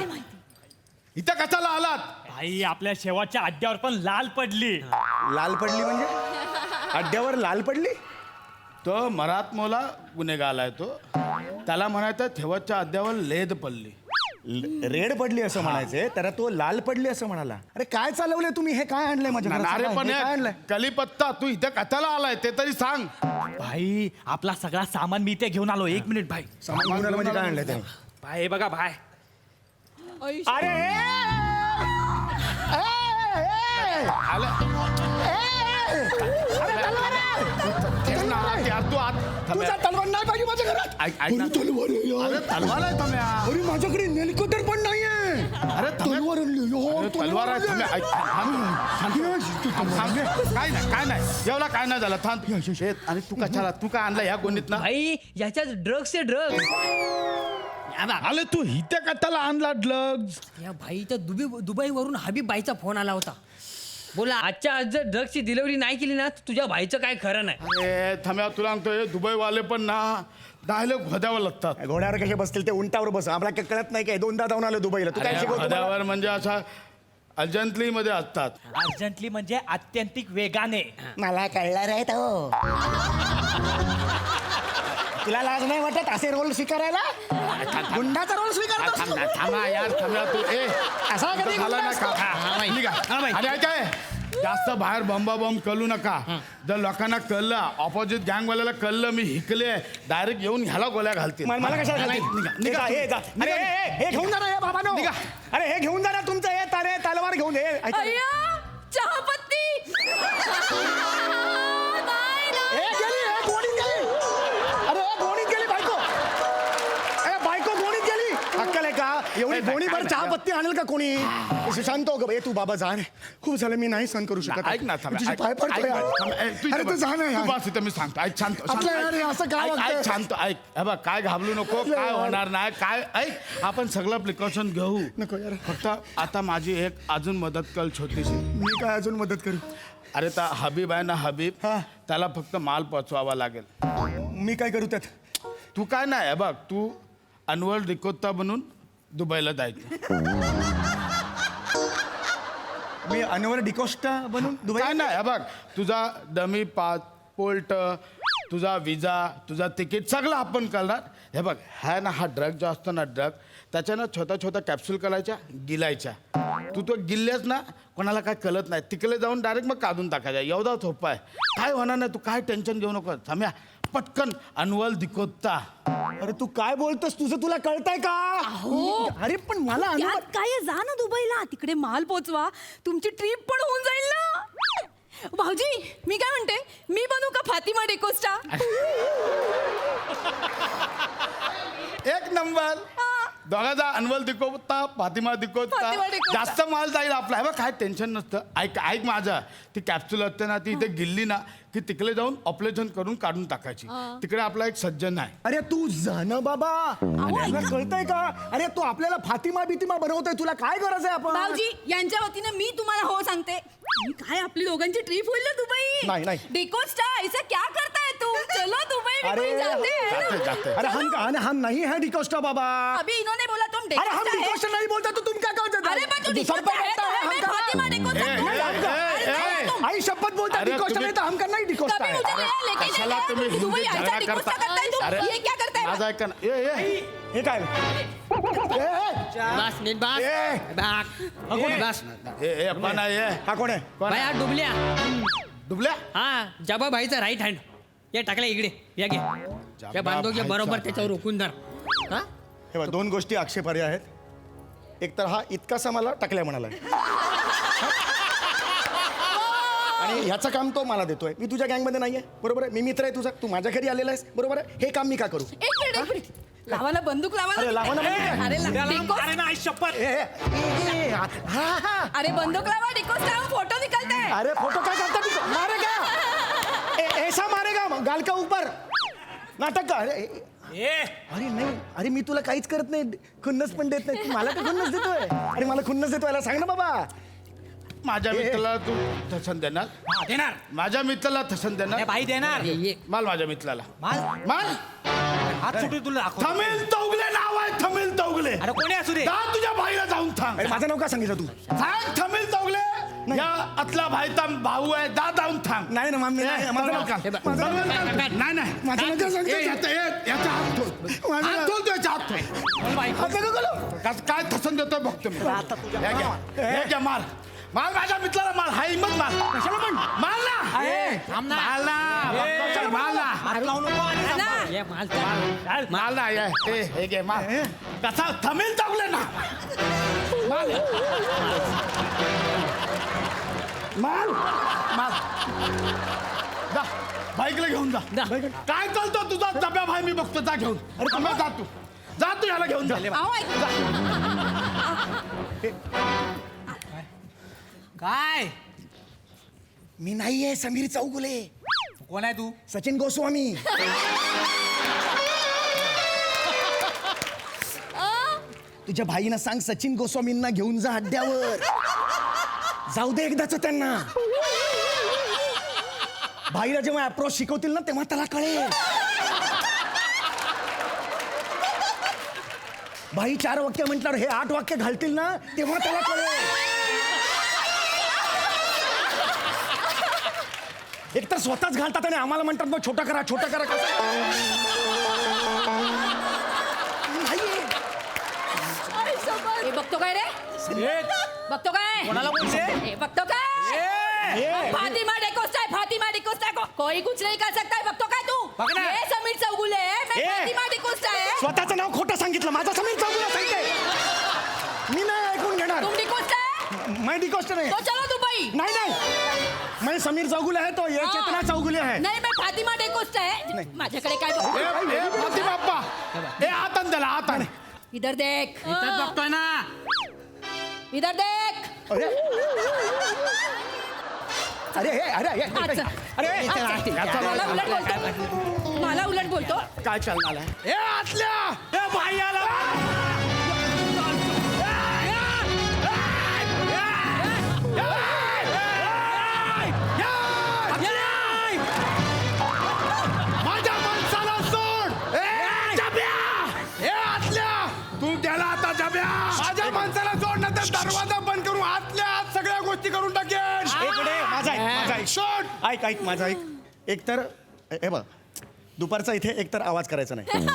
इथे कशाला आलात. आई आपल्या शेवटच्या अड्ड्यावर पण लाल पडली. लाल पडली म्हणजे अड्ड्यावर लाल पडली. तो मराठमोला गुन्हेगार आहे तो त्याला म्हणायचं ठेवतच्या अड्ड्यावर लेद पडली. रेड पडली असं म्हणायचंय तर तो लाल पडली असं म्हणाला. अरे काय चालवलंय तुम्ही हे काय आणलंय माझ्या घरात? अरे सांगा, पण हे काय आणलंय? कलीपत्ता तू इथे कशाला आलाय ते तरी सांग. भाई आपला सगळा सामान मी इथे घेऊन आलो. एक मिनिट भाई. सामान घेऊन आलं म्हणजे काय आणलंय त्याने? भाई हे बघा भाई. अरे ठेव ना, यार, तू आत थांब यार. तलवार नाही पाहिजे माझ्या घरात. ऐक ना. अरे तलवार आहे थांब्या. अरे माझ्याकडे नेलिकोटर पण नाहीये. अरे थांब्या. तलवार आणली. हो, अरे, तलवार आहे थांब्या. ऐक, थांब. काय नाही एवढा काय नाही झालं थांब. हे, आणि तू कशाला तू काय आणलं ह्या गोणीत ना भाई याच्यात ड्रग्स आहे ड्रग्स. आले तू इथे कशाला आणला ड्रग्ज. या भाईचा दुबईवरून हबीब बाईचा फोन आला होता. बोला आजच्या आज जर ड्रग्सची डिलिव्हरी नाही केली ना तर तुझ्या भाईचं काय खरं नाही. अरे थांब्या तुला सांगतोय दुबईवाले पण ना डायलॉग घोद्यावर लागतात. घोड्यावर कसे बसतील ते उंटावर बस. आम्हाला कळत नाही काय. 2दा जाऊन आलो दुबईला. तू काय शिकवतो मला? घोद्यावर म्हणजे असा अर्जंटली मध्ये असतात. अर्जंटली म्हणजे अत्यंतिक वेगाने. मला कळणार आहे तो. तुला लाज नाही वाटत असे रोल स्वीकारायला? गुंडाचा रोल स्वीकारतो. थांबा यार थांबा तू असा कधी झाला गुंडा ना असतो? का आणि काय जास्त बाहेर बॉम्ब कळू नका. जर लोकांना कळलं ऑपोजिट गँगवाल्याला कळलं मी हिकले डायरेक्ट येऊन ह्याला गोळ्या घालतील. मला कशाला नाही, घालतील? निघा, निघा. हे जा. अरे हे घेऊन जा ना हे बाबांनो. निघा. अरे हे घेऊन जा ना तुमचं हे तारे तलवार घेऊन हे. ऐका. अय्या, चहापत्ती. नाही, नाही. हे गेली हे गोणीत गेली. अरे हे गोणीत गेली बायको. अरे बायको गोणीत गेली. अक्कल आहे का एवढी गोणीभर चहापत्ती आणेल का कोणी? शांत हो ग तू बाबा जा रे. खूप झालं मी नाही सहन करू शकत. ऐक ना थांब. तुझे पाय पडतो यार. अरे तू जा ना यार. बस इथं मी सांगतो ऐक शांत आपल्या यार हे असं काय वागतंय? ऐक शांत ऐक हे बघ काय घाबरू नको काय होणार नाही काय ऐक आपण सगळं प्रिकॉशन घेऊ. नको यार. फक्त आता माझी एक अजून मदत कर छोटीशी. मी काय अजून मदत करू? अरे त्या हबीब आहे ना हबीब हा. त्याला फक्त माल पोचवावा लागेल. मी काय करू त्यात? तू काय नाही हे बघ तू अनवर रिकोत्ता बनून दुबईला जायचं. मी अनवर डिकोस्टा बनून दुबई. काय नाही हे बघ तुझा डमी पासपोर्ट तुझा विजा तुझा तिकीट सगळं आपण करणार. हे बघ हा ना हा ड्रग जो असतो ना ड्रग त्याच्यानं छोट्या कॅप्सूल करायच्या गिलायच्या. तू तो गिल्ल्यास ना कोणाला काय कळत नाही. तिकडे जाऊन डायरेक्ट मग काढून टाकायच्या. एवढा सोपा आहे काय होणार नाही. तू काय टेन्शन घेऊ नको. थांब्या पटकन अनवल दिकोत्ता. अरे तू काय बोलतोस? तुझं तुला कळतंय का? अरे पण मला अनुभव- त्यात काय आहे? जा ना दुबईला तिकडे माल पोचवा तुमची ट्रिप पण होऊन जाईल ना. भाऊजी मी काय म्हणते मी बनू का फातिमा डिकोस्टा? एक नंबर दोघाचा अनवल दिकोत्ता फातिमा दिकोत्ता फातिमा दिकोत्ता. जास्त माल जाईल आपला. हे बघ काय टेन्शन नसतं. ऐक माझं ती कॅप्सूल असते ना ती इथे गिल्ली ना की तिकडे जाऊन ऑपरेशन करून काढून टाकायची. तिकडे आपला एक सज्जन आहे. अरे तू जा ना बाबा. तुला कळतंय का? अरे तू आपल्याला फातिमा बितिमा बनवतोय. तुला काय गरज आहे? आपण भाऊजी यांच्या वतीने मी तुम्हाला हो सांगते. मी काय आपली दोघांची ट्रिप होईल ना दुबई. नाही, नाही. डिकोस्टा ऐसा क्या करताय तू? चलो दुबई में अरे कोई जाते हैं ना? जाते अरे हम नहीं है डिकोस्टा बाबा. अभी इन्होंने बोला तुम अरे हम डिकोस्टा है. डिकोस्टा नहीं बोलता तो तुम क्या कहते अरे पण तू डिकोस्टा है तो है, मैं फातिमा डिकोस्टा हूँ. अरे तुम आई शपथ बोलता अरे डिकोस्टा तुम्ही- नहीं तो हमका नहीं डिकोस्टा कभी है. मुझे नया लेके नहीं कशाला गया. तुम्ही तू दुबई हिंदीत आयचा झगडा डिकोस्टा करता? करताय तू. अरे- ये क्या करताय? माझं ऐका ना हे काय बस नीट बस ए. बस पण ये हा कोण आहे बाई हा डुबल्या डुबल्या हा जबा भाईचा राईट हँड ये टाकला इकडे या घे या बांधोग्या बरोबर त्याच्यावर रोखून धर हा हे बघ, दोन गोष्टी आक्षेपार्ह आहेत. एक तर हा इतकासा मला टाकल्या म्हणाला आणि ह्याचं काम तो मला देतोय. मी तुझ्या गँगमध्ये नाहीये, बरोबर आहे. मी मित्र आहे तुझा, तू माझ्या घरी आलेला आहेस, बरोबर आहे. हे काम मी का करू? एक मिनिट. लावा ना बंदूक लावा अरे लावा ना बंदूक. अरे डिकोस्टा. हा. अरे बंदूक लावा डिकोस्टा फोटो निकलते हैं. अरे फोटो काय करता तू? मारेगा ऐसा मारेगा गाल का ऊपर नाटक का. अरे नाही, अरे मी तुला काहीच करत नाही, खुन्नस पण देत नाही. तू मला तर खुन्नस देतोय. अरे मला खुन्नस देतोय, याला सांग ना बाबा. माझ्या मित्राला तू थसन देणार देणार माझ्या मित्राला थसन देणार बाई देणार माल माझ्या मित्राला माल माल हात सुटू तुला दाखव. थमिल तौगले नाव आहे थमिल तौगले अरे कोणी असू दे जा तुझ्या भाईला जाऊन थांब अरे माझं नाव का सांगितलं तू? सांग थमिल तौगले या आतला भाईचा भाऊ आहे जा जाऊन थांब नाही ना मामी, नाही, माझं नाव का? नाही नाही माझं नाव का सांगितलं? याचा हात ठेव हात ठेव याचा हात ठेव काय थसन देतोय बघतो मी हे घ्या माल माल माझ्या मित्राला माल हा हिंमत माल कशाला पण माल ना माल ना माल ना हात लावू नको आणि सांभाळ. ये माल चाल. माल ना हे घे माल कसा थमिल तौगले ना माल माल माल जा बाईकला घेऊन जा काय चालतो तुझा डब्या भाई मी बघतो जा घेऊन अरे तुम्ही जा तू याला घेऊन जा अहो, काय मी नाहीये समीर चौगुले. कोण आहे तू सचिन गोस्वामी. तुझ्या भाईनं सांग सचिन गोस्वामींना घेऊन जा अड्ड्यावर. जाऊ दे एकदाच त्यांना. भाईला जेव्हा अप्रोच शिकवतील ना तेव्हा त्याला कळेल. भाई 4 वाक्य म्हटल्यावर हे 8 वाक्य घालतील ना तेव्हा त्याला कळेल. एक तर स्वतःच घालतात आणि आम्हाला म्हणतात मग छोटा करा कसं? हे बघतो काय रे? बघतो काय? कोणाला बोलते हे बघतो काय? फातिमा डिकोस्टा है, फातिमा डिकोस्टा है. कोई कुछ नहीं कर सकता है. बघतो काय तू? बघ ना. हे समीर चौगुले है, मैं फातिमा डिकोस्टा है. स्वतःचं नाव खोटं सांगितलं. माझा समीर चौगुले सांगते. मी नाही ऐकून घेणार. तुम डिकोस्टा है? मैं डिकोस्टा नहीं. तो चलो दुबई. नहीं मैं समीर चौगुले है तो ये चेतना चौगुले है. नाही मैं फातिमा डिकोस्टा है. माझ्याकडे काय बघतो? फाती बाप्पा हे आतन त्याला आतन इधर देख. इथंच बघतोय ना इधर देख. अरे अरे अरे अरे अच्छा. अरे मला उलट बोलतो. मला उलट बोलतो. काय चालणार आहे? हे आतल्या हे भाई आला माझ्या माणसाला सोड हे आतल्या तू त्याला आता जब्या माझ्या माणसाला सोड ना तर दरवाजा बंद करून आतल्या आत सगळ्या गोष्टी करून टाकेन इकडे माझा ऐक सोड ऐक माझा ऐक. एक तर हे बघ दुपारचा इथे एकतर आवाज करायचा नाही.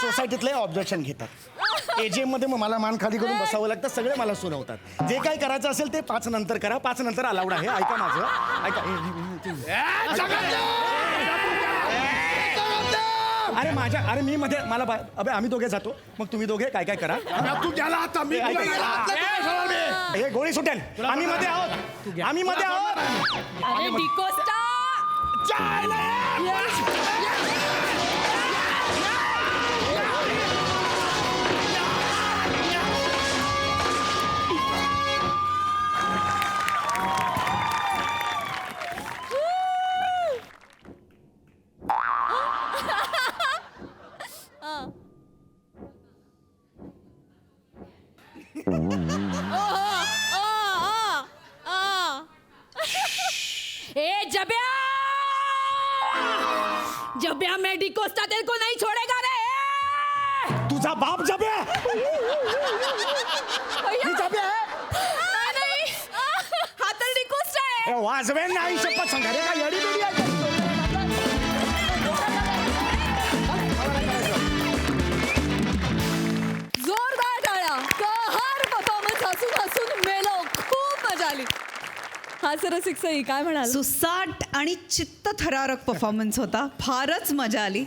सोसायटीतले ऑब्जेक्शन घेतात. एजीएम मध्ये मग मला मान खाली करून बसावं लागतं. सगळे मला सुनावतात. जे काही करायचं असेल ते 5 नंतर करा. 5 नंतर अलाउड आहे. ऐका माझं ऐका. अरे माझ्या अरे मी मध्ये मला अबे आम्ही दोघे जातो मग तुम्ही दोघे काय काय करा. तू गेला आता मी ऐका. तुला गेला आता. हे गोळी सुटेल. आम्ही मध्ये आहोत. आम्ही मध्ये आहोत. अरे डिकोस्टा. ए जब्या. या मेडिकोस्टा तेरे को नहीं छोड़ेगा रे. तुझा बाप जब्या मी जब्या नाही. हा तर डिकोस्टा आहे. वाजवे नाही शपथ सांगा रे का येडी बेडी आहे जोरदार टाळ्या. कहर परफॉर्मन्स हसून हसून मेलो. खूप मजा आली. हा सरसिक सई काय म्हणाल? सुसाट आणि चित्तथरारक परफॉर्मन्स होता. फारच मजा आली.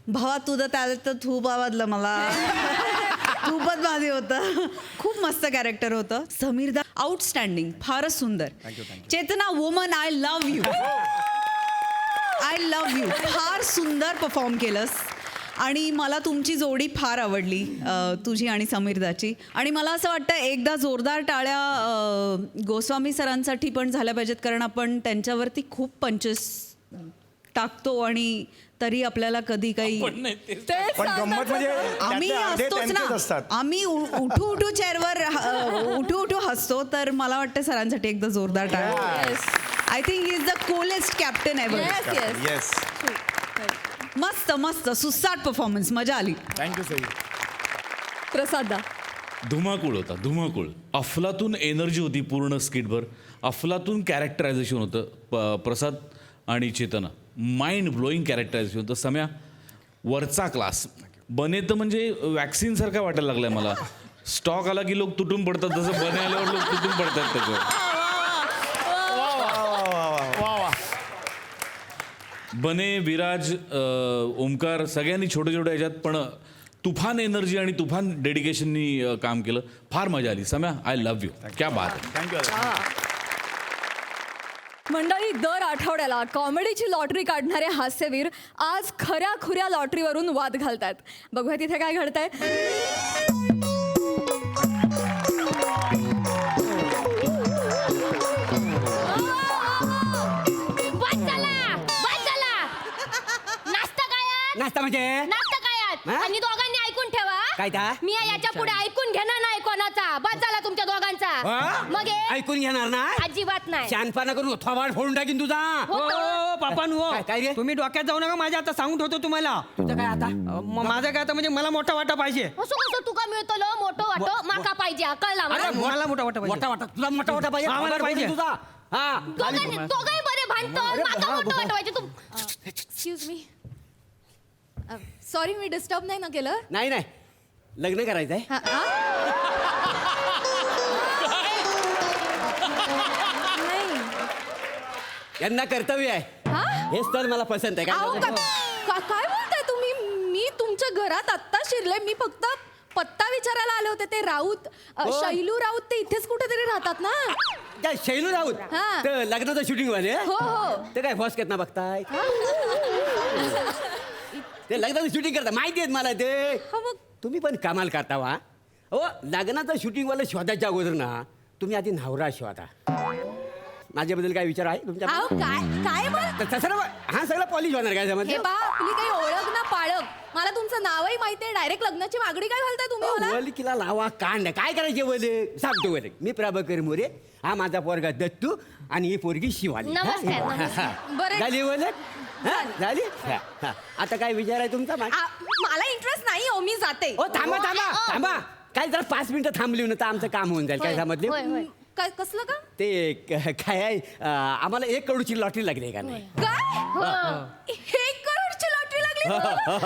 भावा तुझं त्याला तर खूप आवडलं मला. खूपच भारी होतं. खूप मस्त कॅरेक्टर होतं. समीरदा आउटस्टँडिंग, फारच सुंदर. Chetna woman, I love you. I love you. फार सुंदर परफॉर्म केलंस आणि मला तुमची जोडी फार आवडली, तुझी आणि समीरदाची. आणि मला असं वाटतं एकदा जोरदार टाळ्या गोस्वामी सरांसाठी पण झाल्या पाहिजेत, कारण आपण त्यांच्यावरती खूप पंचेस टाकतो आणि तरी आपल्याला कधी काही पण गंमत म्हणजे आम्ही त्यातले अर्धे असतोच त्यांचेच ना. असतात. आम्ही उठू उठू चेअरवर उठू उठू हसतो. तर मला वाटतं सरांसाठी एकदा जोरदार टाळ्या. I think is the coolest captain ever. Yes मस्त मस्त सुसाट परफॉर्मन्स, मजा आली. थँक्यू सई. प्रसादा. धुमाकूळ होता, धुमाकूळ. अफलातून एनर्जी होती पूर्ण स्किटभर. अफलातून कॅरेक्टरायझेशन होतं प्रसाद आणि चेतना. माइंड ब्लोईंग कॅरेक्टरायझेशन होतं. सम्या वरचा क्लास. बने तर म्हणजे वॅक्सिनसारखा वाटायला लागलाय मला. स्टॉक आला की लोक तुटून पडतात, तसं बने आल्यावर लोक तुटून पडतात त्याच्यावर. बने, विराज, ओमकार सगळ्यांनी छोट्या छोट्या ह्याच्यात पण तुफान एनर्जी आणि तुफान डेडिकेशननी काम केलं. फार मजा आली. सम्या आय लव्ह यू. क्या बात आहे. थँक्यू. मंडळी, दर आठवड्याला कॉमेडीची लॉटरी काढणारे हास्यवीर आज खऱ्या खुऱ्या लॉटरीवरून वाद घालतात. बघूया तिथे काय घडतंय. नाश्ता म्हणजे नाश्ता काय हा? आणि दोघांनी ऐकून ठेवा. काय त्या? मी याच्या पुढे ऐकून घेणार नाही कोणाचा. बस झाला तुमच्या दोघांचा. हा? मग हे? ऐकून घेणार ना? अजिबात नाही. शानपणा करून थोबाड फोडून टाकीन तुझा. हो, पापानु काय रे? तुम्ही डोक्यात जाऊ नका माझ्या. आता सांगून ठेवतो तुम्हाला. तुझं काय आता? माझं काय आता म्हणजे मला मोठा वाटा पाहिजे. असं कसं तुका मिळतो लो मोठो वाटो माका पाहिजे. कळला मला. मला मोठा वाटा पाहिजे. मोठा वाटा तुला मोठा वाटा पाहिजे. आम्हाला थोबाड पाहिजे. फोडून तुझा. हा दोघंही बरे भांडतो. माका मोठं वाटवायचे तू. Excuse me. सॉरी, मी डिस्टर्ब नाही ना केलं? नाही नाही लग्न करायचंय. हा, हा? नाही. यांना कर्तव्य आहे. हा? हेच तर मला पसंत आहे. अहो, काय काय बोलताय तुम्ही? मी तुमच्या घरात आत्ता शिरले. मी फक्त पत्ता विचारायला आले होते. ते राऊत, शैलू राऊत, ते इथेच कुठेतरी राहतात ना. काय शैलू राऊत हा. तर लग्नाचं शूटिंग वाले. हो हो. ते काय फॉस घेत ना बघताय. ते लग्नाचं शूटिंग करता माहिती आहेत मला ते. हा, मग तुम्ही पण कमाल करता वा. हो लग्नाचं शूटिंग वाला शोधायच्या अगोदर ना तुम्ही आधी नवरा शोधा. माझ्याबद्दल काय विचार आहे तुमच्या? अहो, काय बोल. तसं ना हा सगळं पॉलिश होणार काय हे समजलं? बा, आपली काही ओळख ना पाळख. मला तुमचं नावही माहिती आहे. डायरेक्ट लग्नाची मागणी काय घालताय तुम्ही मला? वलिकीला लावा कांड काय करायचे वले सांगतो वले. मी प्रभाकर मोरे, हा माझा पोरगा दत्तू आणि ही पोरगी शिवानी. नमस्कार, हा, नमस्कार. हा. बरं. झाली वले? हा, झाली हा, हा. आता काय विचार आहे तुमचा? मला इंटरेस्ट नाही हो, मी जाते. ओ थांबा थांबा थांबा. काय जरा 5 मिनिटं थांबली ना तर आमचं काम होऊन जाईल. काय समजले? होय, होय. काय कसलं का? ते काय आहे आम्हाला 1 करोडची लॉटरी लागली आहे का नाही? काय? 1 करोडची लॉटरी लागली?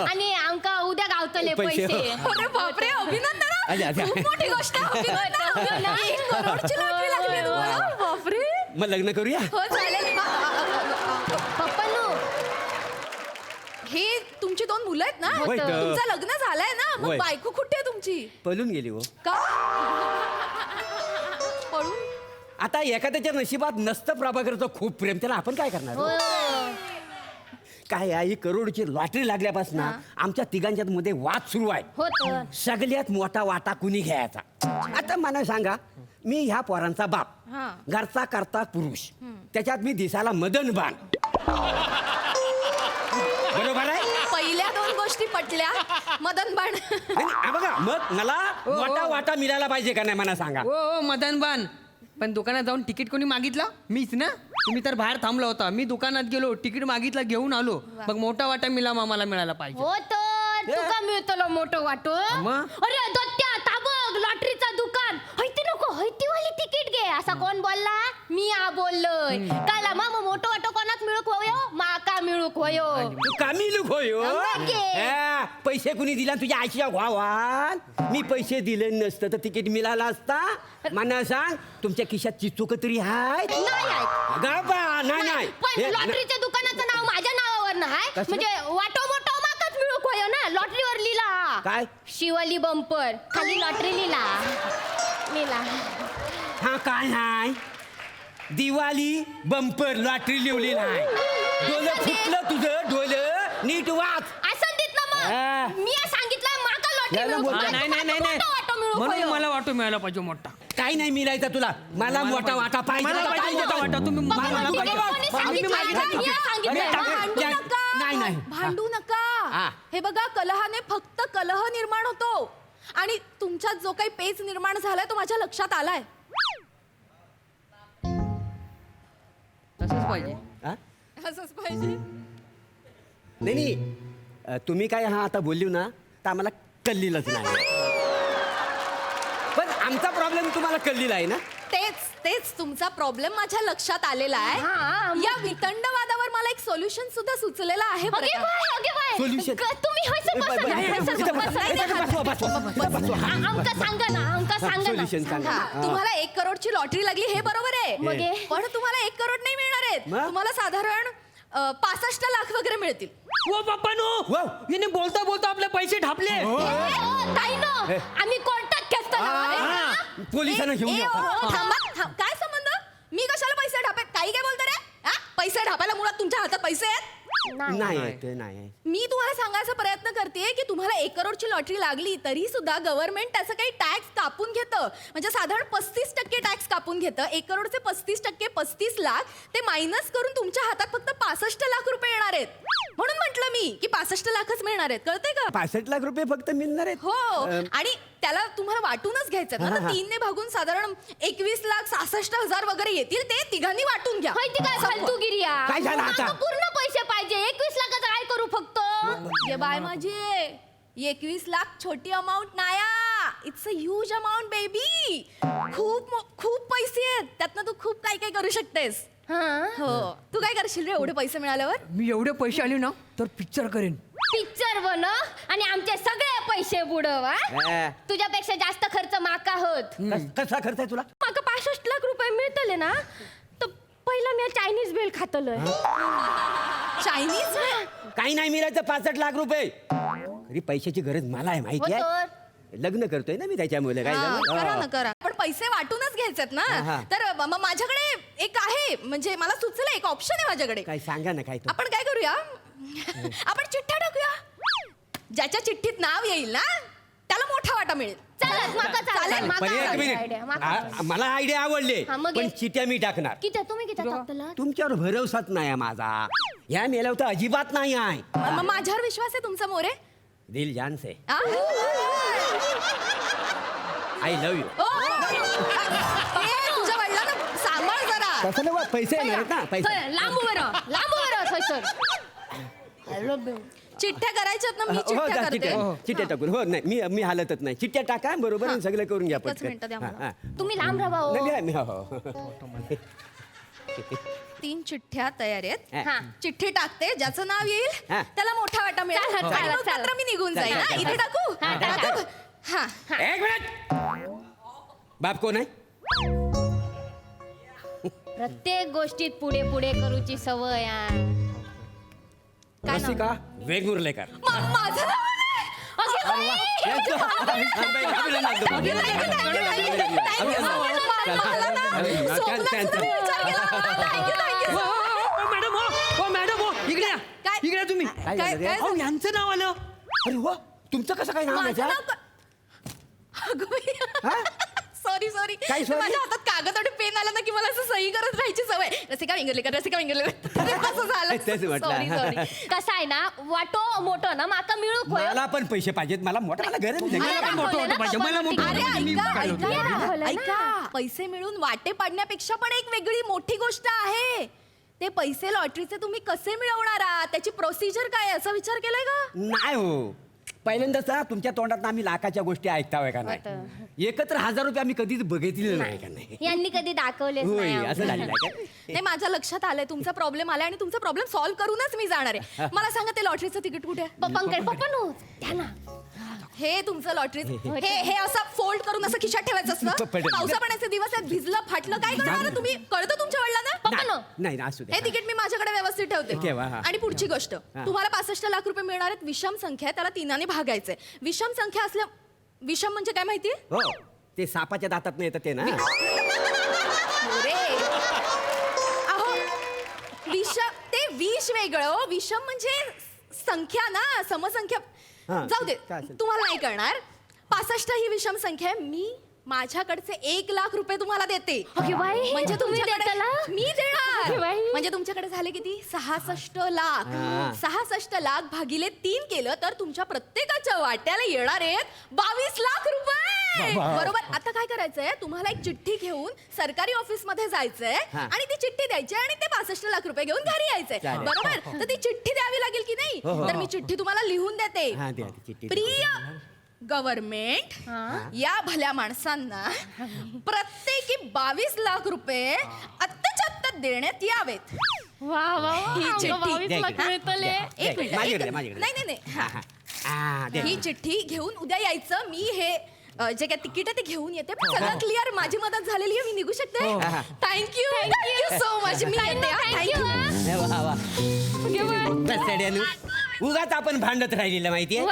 आणि आमका उद्या गावतले पैसे. पैसे. अरे बापरे, अभिनंदन हा. अच्छा, अच्छा. खूप मोठी गोष्ट आहे. अभिनंदन. 1 करोडची लॉटरी लागली तुम्हाला? बापरे. मग लग्न करूया? हो चालेल. पप्पांनो हे तुमची 2 मुलं आहेत ना? होय तर. तुमचं लग्न झालंय ना? मग होय. बायको कुठे आहे तुमची? पळून गेली हो. का? पळून? आता एखाद्याच्या नशिबात नसतं प्रभाकरचं खूप प्रेम, त्याला आपण काय करणार हो? काय आहे, ही करोडची लॉटरी लागल्यापासून आमच्या तिघांच्यात मध्ये वाद सुरू आहे. होत. सगळ्यात मोठा वाटा कुणी घ्यायचा? आता मला सांगा, मी ह्या पोरांचा बाप, हा. घरचा करता पुरुष, त्याच्यात मी दिसायला मदन बाण. बरोबर आहे? पहिल्या 2 गोष्टी पटल्या. मदन बाण. आणि हा बघा, मग मला मोठा वाटा मिळाला पाहिजे का नाही मला सांगा. हो मदनबान. पण दुकानात जाऊन तिकीट कोणी मागितलं? मीच ना. तुम्ही तर बाहेर थांबला होता. मी दुकानात गेलो, तिकीट मागितलं, घेऊन आलो. मग मोठा वाटा मला मिळाला पाहिजे. हो तर तुका मिळतलो मोठं वाटो. मग? अरे दत्त्या ताबग लॉटरीचा दुकान हैती नको हैतीवाली तिकीट घे असा कोण बोलला? मी बोललोय. काला मग मोठं वाटो कोणाक मिळूक होयो? माका मिळूक होयो. तू कामी लुक होयो नक्की. पैसे कुणी दिला तुझ्या आईच्या भावान? मी पैसे दिले नसतं तर तिकीट मिळाला असता. मला सांग तुमच्या खिशात चिचूक तरी हाय? नाही आहे. नाही पण हे- लॉटरीच्या दुकानाचं नाव माझ्या नावावर नाही कसलं? म्हणजे वाटो मोठो माकाच मिळूक होयो ना. लॉटरीवर लिहिला काय? शिवली बंपर खाली लॉटरी लिहिला. हा काय हाय? दिवाळी बंपर लॉटरी लिवली नाही. डोलं फुटलं तुझं डोलं नीट वाच. असं देत ना हा. मग मी सांगितलं माका लॉटरी याला मिळूक बोल- होयो. नाही मोठा वाटो मिळूक म्हणून होयो. मला वाटो मिळाला पाहिजे मोठा. काही नाही मिळायचं तुला. मला मोठा वाटा पाहिजे. मला पाहिजे पाहिजे मोठा वाटा. तुम्ही बाबा, मला तिकीट पाहिजे. कोणी सांगितलं? मी मी सांगितलं. भांडू नाही, नका. नाही. भांडू नका. हा. हे बघा कलहाने फक्त कलह निर्माण होतो आणि तुमच्यात जो काही पेच निर्माण झालाय तो माझ्या लक्षात आलाय. तसंच पाहिजे. हा? असंच पाहिजे. नाही तुम्ही काय हा आता बोलली ना तर आम्हाला कल्लीलच नाही. पण आमचा प्रॉब्लेम तुम्हाला कल्लीला आहे ना. तेच तुमचा प्रॉब्लेम माझ्या लक्षात आलेला हा, आहे. या वितंडवादावर मला एक सोल्युशन सुद्धा सुचलेलं आहे बरं ओके का? Bye, okay bye. Solution. तुम्ही हसू बसा ना, हसू बसा. आमका सांगा ना, आमका सांगा Solution ना. सांगा. हा, तुम्हाला 1 करोडची लॉटरी लागली हे बरोबर आहे मग हे? पण तुम्हाला 1 करोड नाही मिळणार आहेत. मग? तुम्हाला साधारण 65 लाख वगैरे मिळतील. ओ बाप्पा नो वाव. हिने बोलता बोलता आपले पैसे ढापले. ताई नो, आम्ही कॉन्टॅक्ट केसतो पोलिसांना घेऊन या. थांबा काय संबंध? मी कशाला पैसे ढापे? काही काय बोलतो रे? हा? पैसे ढापायला मुळात तुमच्या हातात पैसे आहेत? नाही आहे, ते नाही आहे. मी तुम्हाला सांगायचा प्रयत्न करते की तुम्हाला 1 करोडची लॉटरी लागली तरी सुद्धा गव्हर्नमेंट त्याचं काही टॅक्स कापून घेतं. म्हणजे साधारण 35% टॅक्स कापून घेतं. 1 करोडचे 35% 35 लाख ते मायनस करून तुमच्या हातात फक्त 65 लाख रुपये येणार आहेत. म्हणून म्हटलं मी की 65 लाखच मिळणार आहेत. कळतंय का? 65 लाख रुपये फक्त मिळणार आहेत. हो आणि त्याला तुम्हाला वाटूनच घ्यायचं ना. तर 3 ने भागून साधारण 21,66,000 वगैरे येतील. ते तिघांनी वाटून घ्या. माहिती काय फालतूगिरी आहे? काय झालं आता? आम्हाला पूर्ण पैसे पाहिजे. 21 लाखाचं काय करू फक्त? ये बाय माझी 21 लाख छोटी अमाऊंट नाया. It's a huge amount baby. खूप पैसे आहेत. त्यातनं तू खूप काय काय करू शकतेस. हो तू काय करशील रे एवढे पैसे मिळाल्यावर? मी एवढे पैसे आले ना तर पिक्चर करेन. पिक्चर बनव आणि आमचे सगळे पैसे बुडव. हा. तुझ्यापेक्षा जास्त खर्च माका होत. कसा खर्च आहे तुला? माका 65 लाख रुपये मिळतले ना तर पहिला मी चायनीज बेल खातलोय. चायनीज काही नाही मिळायचं 65 लाख रुपये. खरी पैशाची गरज मला आहे माहिती हो आहे. तर. लग्न करतोय ना मी त्याच्यामुळे काय झालं? करा ना करा. पण पैसे वाटूनच घ्यायचेत ना. हा. तर माझ्याकडे एक आहे म्हणजे मला सुचलं एक ऑप्शन आहे माझ्याकडे. काय सांगा ना काय तो. आपण काय करूया आपण चिठ्ठ्या टाकूया. ज्याच्या चिठ्ठीत नाव येईल ना त्याला मोठा वाटा मिळेल. चालत माका चालेल. माका पण एक आवडली मिनिट. idea, माका मला आयडिया आवडली हा, मग पण हे? चिट्या मी टाकणार. किती तुम्ही किती टाकतला? तुमच्यावर भरोसाच नाही आहे माझा. ह्या मेल्यावर तर अजिबात नाही आहे. माझ्यावर विश्वास आहे तुमचा मोरे? दिल जान से आ? I love you. तुझ्या वडिलांना सांभाळ जरा. तसं नाही बा, पैसे येणार आहेत ना पैसे. लांब वर थैसर. चिठ्ठ्या करायच्यात ना मी हो चिठ्ठ्या जा, करते. चिट्ट्या टाकून हो नाही मी हालतच नाही. चिट्ट्या टाका बरोबर आणि सगळं करून घ्या एकच मिनिटं द्या मला. तुम्ही लांब राहा हो. हो. 3 चिठ्ठ्या तयार आहेत. हा. चिठ्ठी टाकते ज्याचं नाव येईल हा. त्याला मोठा वाटा मिळेल. चालेल, आणि मग चालेल. मात्र मी निघून जाईल. चालेल, हा, चालेल. इथे टाकू हा, टाका. टाकू? हा. एक मिनिट. बाप कोण आहे? प्रत्येक गोष्टीत पुढे पुढे करूची सवय आहे. काय नाव? रसिका वेंगुर्लेकर. माझं नाव आहे. अगे बाई! मला ना स्वप्नात सुद्धा विचार केला. Thank you, thank you. Madam हो मॅडम हो इकडे या. काय? इकडे या तुम्ही. काय झालं रे? अहो यांचं नाव आलं. अरे हो तुमचं कसं काय नाव आहे माझं त्याच्यात? नाव अगं बाई. हा? सॉरी काय sorry? माझ्या हातात कागद आणि पेन आला ना की मला असं सही करत राहायची सवय. रसिका वेंगुर्लेकर असं झालं. तेच म्हटलं. Sorry, sorry. कसं आहे ना वाटो मोठं ना माका मिळूक होय. मला पण पैसे पाहिजेत. मला मोठा मला गरज नाही. मला पण मोठं वाटं पाहिजे. मला मोठं अरे वाटं पाहिजे. मी ऐका काय ऐका ऐका, पैसे मिळून वाटे पाडण्यापेक्षा पण एक वेगळी मोठी गोष्ट आहे. ते पैसे लॉटरीचे तुम्ही कसे मिळवणार आहात, त्याची प्रोसिजर काय आहे, असा विचार केलाय का? नाही हो, पहिल्यांदाच ना तुमच्या तोंडात आम्ही लाखाच्या गोष्टी ऐकतावय का नाही. एकत्र 1000 रुपये आम्ही कधीच बघितले नाही का नाही. यांनी कधी दाखवलेच होय नाही असं झालेलं आहे का? नाही, माझ्या लक्षात आलंय तुमचा प्रॉब्लेम आलाय आणि तुमचा प्रॉब्लेम सॉल्व्ह करूनच मी जाणार आहे. मला सांगा ते लॉटरीचं तिकीट कुठे आहे? पप्पांकडे. पप्पा द्या ना. हे तुमचं लॉटरी हे असं फोल्ड करून असं खिशात ठेवायचं असतं. पडेल. पावसा पाण्याचे दिवस आहेत, भिजलं फाटलं काय करणार तुम्ही? कळतं तुमच्या वडिलांना? नाही ना, असू दे. हे तिकीट मी माझ्याकडे व्यवस्थित ठेवते. ठेवा, हा. आणि पुढची गोष्ट, तुम्हाला 65 लाख रुपये मिळणार आहेत. विषम संख्या आहे, त्याला 3 भागायचंय. विषम संख्या असल्या, विषम म्हणजे काय माहितीये? हो, ते सापाच्या दातात नाही येतं ते ना. अरे अहो, ते विष वेगळं हो. विषम म्हणजे संख्या ना, समसंख्या. हा, जाऊ दे, काय असेल? तुम्हाला नाही कळणार. 65 ही विषम संख्या आहे. मी माझ्याकडचे 1 लाख रुपये तुम्हाला देते. अगे बाई, म्हणजे तुम्ही तुमच्याकडे देताला? मी देणार. अगे बाई. म्हणजे तुमच्याकडे झाले किती? 66 लाख. 66 लाख भागिले 3 केलं तर तुमच्या प्रत्येकाच्या वाट्याला येणार आहेत 22 लाख रुपये. बरोबर. आता काय करायचंय, तुम्हाला एक चिठ्ठी घेऊन सरकारी ऑफिस मध्ये जायचंय आणि ती चिठ्ठी द्यायची आणि ते 65 लाख रुपये घेऊन घरी यायचंय. चालेल. बरोबर. तर ती चिठ्ठी द्यावी लागेल की नाही? तर मी चिठ्ठी तुम्हाला लिहून देते. हा, द्या ती चिठ्ठी. प्रिय गव्हर्नमेंट, या भल्या माणसांना प्रत्येकी 22 लाख रुपये आत्ताच्या आत्ता देण्यात यावेत. वा वा, ही चिठ्ठी. 22 लाख द्या, मिळतले. द्या. एक मिनिट, माझ्याकडे, एक- माझ्याकडे. नाही नाही नाही. हा. द्या. ही चिठ्ठी घेऊन उद्या यायचं. मी हे जे काय तिकीट आहे ते घेऊन येते. पण सगळं क्लिअर, माझी मदत झालेली आहे, मी निघू शकते. Thank you, thank you so much. मी येते. थँक्यू. वा वा. बस सड्यानं. उगाच आपण भांडत राहिलेलं माहितीये.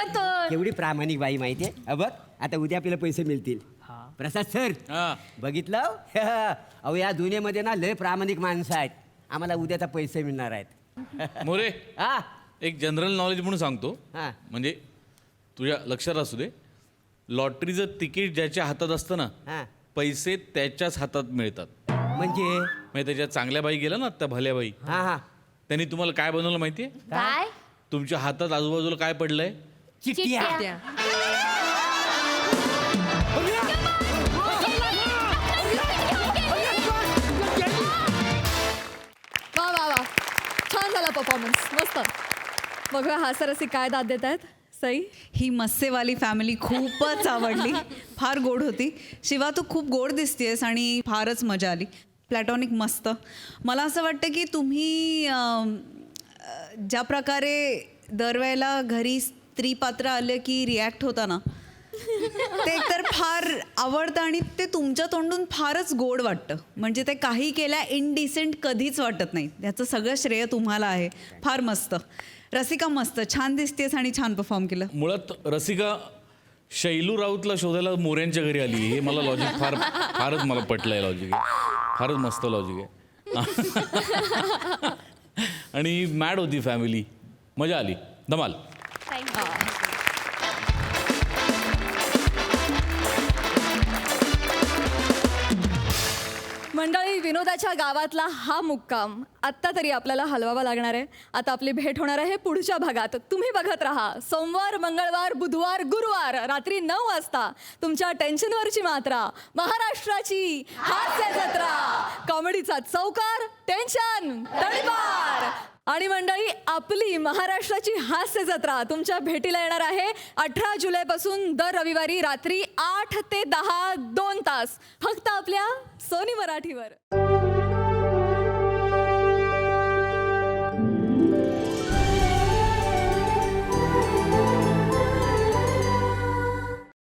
एवढी प्रामाणिक बाई माहितीये. बघ आता उद्या आपल्याला पैसे मिळतील. प्रसाद सर, हा. बघितलं? अहो या दुनियेमध्ये ना लय प्रामाणिक माणसं आहेत. आम्हाला उद्याचा पैसे मिळणार आहेत. मोरे, हा एक जनरल नॉलेज म्हणून सांगतो, हा. म्हणजे तुझ्या लक्षात असू दे. लॉटरीचं तिकीट ज्याच्या हातात असतं ना, हा. पैसे त्याच्याच हातात मिळतात. म्हणजे त्याच्या चांगल्या बाई गेल्या ना, त्या भल्या बाई, हा हा त्यांनी तुम्हाला काय बनवलं माहितीये? काय? तुमच्या हातात आजूबाजूला काय पडलंय? चिठ्ठ्या. वा वा वा, छान झाला परफॉर्मन्स, मस्त. बघूया हास्यरसिक काय दाद देत आहेत. सई, ही मस्सेवाली फॅमिली खूपच आवडली. फार गोड होती. शिवा, तू खूप गोड दिसतेस आणि फारच मजा आली. प्लॅटॉनिक मस्त. मला असं वाटतं की तुम्ही ज्या प्रकारे दरवेळेला घरी स्त्री पात्र आले की रिॲक्ट होता ना, ते तर फार आवडतं आणि ते तुमच्या तोंडून फारच गोड वाटतं. म्हणजे ते काही केल्या इनडिसेंट कधीच वाटत नाही. त्याचं सगळं श्रेय तुम्हाला आहे. फार मस्त. रसिका मस्त, छान दिसतेस आणि छान परफॉर्म केलं. मुळात रसिका शैलू राऊतला शोधायला मोऱ्यांच्या घरी आली. हे मला लॉजिक फारच मला पटलंय. लॉजिक आहे, फारच मस्त लॉजिक आहे. आणि मॅड होती फॅमिली, मजा आली, धमाल. मंडळी, विनोदाच्या गावातला हा मुक्काम आत्ता तरी आपल्याला हलवावा लागणार आहे. आता आपली भेट होणार आहे पुढच्या भागात. तुम्ही बघत राहा सोमवार, मंगळवार, बुधवार, गुरुवार रात्री 9 वाजता तुमच्या टेन्शनवरची मात्रा, महाराष्ट्राची हास्य जत्रा, कॉमेडीचा चौकार, टेन्शन तडीपार. आणि मंडळी, आपली महाराष्ट्राची हास्य जत्रा तुमच्या भेटीला येणार आहे 18 जुलैपासून दर रविवारी रात्री 8 ते 10 2 तास फक्त आपल्या सोनी मराठीवर.